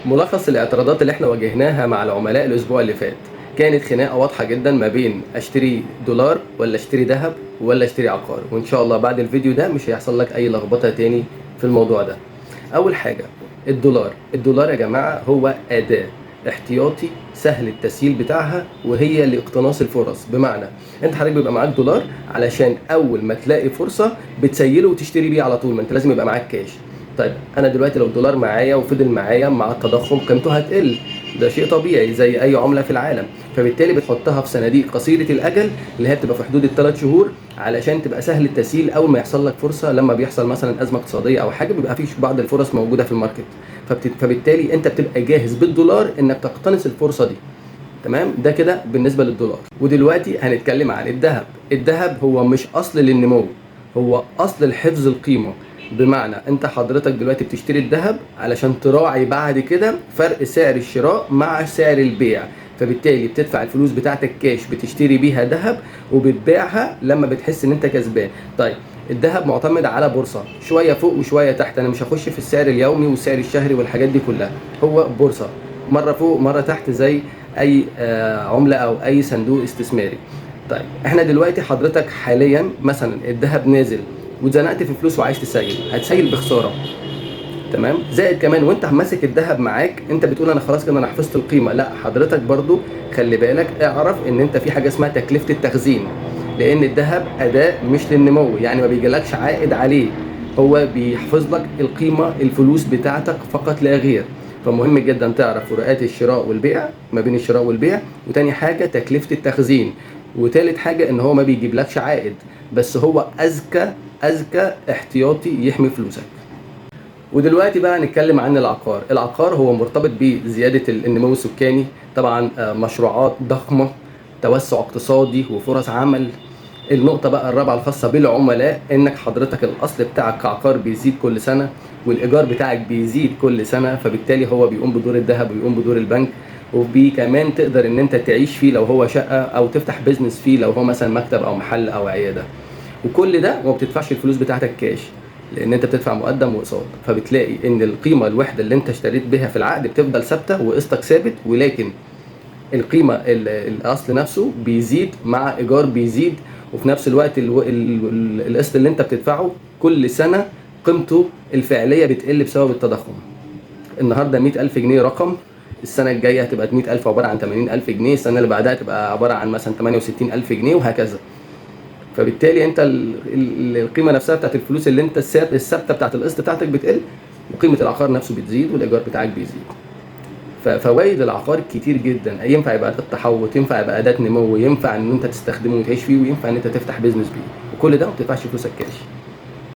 ملخص الاعتراضات اللي احنا واجهناها مع العملاء الاسبوع اللي فات كانت خناقه واضحه جدا ما بين اشتري دولار ولا اشتري ذهب ولا اشتري عقار، وان شاء الله بعد الفيديو ده مش هيحصل لك اي لخبطه تاني في الموضوع ده. اول حاجه الدولار يا جماعه هو اداه احتياطي سهل التسييل بتاعها وهي لاقتناص الفرص. بمعنى انت حضرتك بيبقى معاك دولار علشان اول ما تلاقي فرصه بتسيله وتشتري بيه على طول، ما انت لازم يبقى معاك كاش. طيب انا دلوقتي لو الدولار معايا وفضل معايا مع التضخم قيمته هتقل، ده شيء طبيعي زي اي عمله في العالم، فبالتالي بتحطها في صناديق قصيره الاجل اللي هي بتبقى في حدود الثلاث شهور علشان تبقى سهل التسييل اول ما يحصل لك فرصه. لما بيحصل مثلا ازمه اقتصاديه او حاجه بيبقى فيش بعض الفرص موجوده في الماركت، فبالتالي انت بتبقى جاهز بالدولار انك تقتنص الفرصه دي. تمام، ده كده بالنسبه للدولار. ودلوقتي هنتكلم عن الذهب هو مش اصل للنمو، هو اصل لحفظ القيمه. بمعنى انت حضرتك دلوقتي بتشتري الذهب علشان تراعي بعد كده فرق سعر الشراء مع سعر البيع، فبالتالي بتدفع الفلوس بتاعتك كاش بتشتري بيها ذهب وبتبيعها لما بتحس ان انت كسبان. طيب الذهب معتمد على بورصه شويه فوق وشويه تحت، انا مش هخش في السعر اليومي والسعر الشهري والحاجات دي كلها، هو بورصه مره فوق مره تحت زي اي عمله او اي صندوق استثماري. طيب احنا دلوقتي حضرتك حاليا مثلا الذهب نازل واتزنقت في فلوس وعايز تسيل، هتسيل بخساره. تمام، زائد كمان وانت ماسك الذهب معاك انت بتقول انا خلاص كده انا حفظت القيمه، لا حضرتك برضو خلي بالك، اعرف ان انت في حاجه اسمها تكلفه التخزين، لان الذهب اداه مش للنمو، يعني ما بيجيلكش عائد عليه، هو بيحفظ لك القيمه الفلوس بتاعتك فقط لا غير. فمهم جدا تعرف فروقات الشراء والبيع ما بين الشراء والبيع، وتاني حاجه تكلفه التخزين، وتالت حاجه ان هو ما بيجيبلكش عائد، بس هو اذكى احتياطي يحمي فلوسك. ودلوقتي بقى نتكلم عن العقار هو مرتبط بزياده النمو السكاني طبعا، مشروعات ضخمه، توسع اقتصادي وفرص عمل. النقطه بقى الرابعه الخاصه بالعملاء انك حضرتك الاصل بتاعك كعقار بيزيد كل سنه والايجار بتاعك بيزيد كل سنه، فبالتالي هو بيقوم بدور الذهب ويقوم بدور البنك، وكمان تقدر ان انت تعيش فيه لو هو شقه او تفتح بيزنس فيه لو هو مثلا مكتب او محل او عياده. وكل ده وما بتدفعش الفلوس بتاعتك كاش لان انت بتدفع مقدم واقساط، فبتلاقي ان القيمه الوحده اللي انت اشتريت بها في العقد بتفضل ثابته وقسطك ثابت، ولكن القيمه الاصل نفسه بيزيد مع ايجار بيزيد، وفي نفس الوقت القسط اللي انت بتدفعه كل سنه قيمته الفعليه بتقل بسبب التضخم. النهارده 100,000 جنيه رقم، السنه الجايه هتبقى 100,000 عباره عن 80,000 جنيه، السنه اللي بعدها تبقى عباره عن مثلا 68,000 جنيه وهكذا. فبالتالي انت القيمه نفسها بتاعت الفلوس اللي انت الثابته بتاعت القسط بتاعتك بتقل، وقيمه العقار نفسه بتزيد والايجار بتاعك بيزيد. ففوائد العقار كتير جدا، ينفع يبقى اداه تحوط، ينفع يبقى اداه نمو، ينفع ان انت تستخدمه وتعيش فيه، وينفع ان انت تفتح بيزنس بيه، وكل ده ما بتدفعش فلوسك كاش.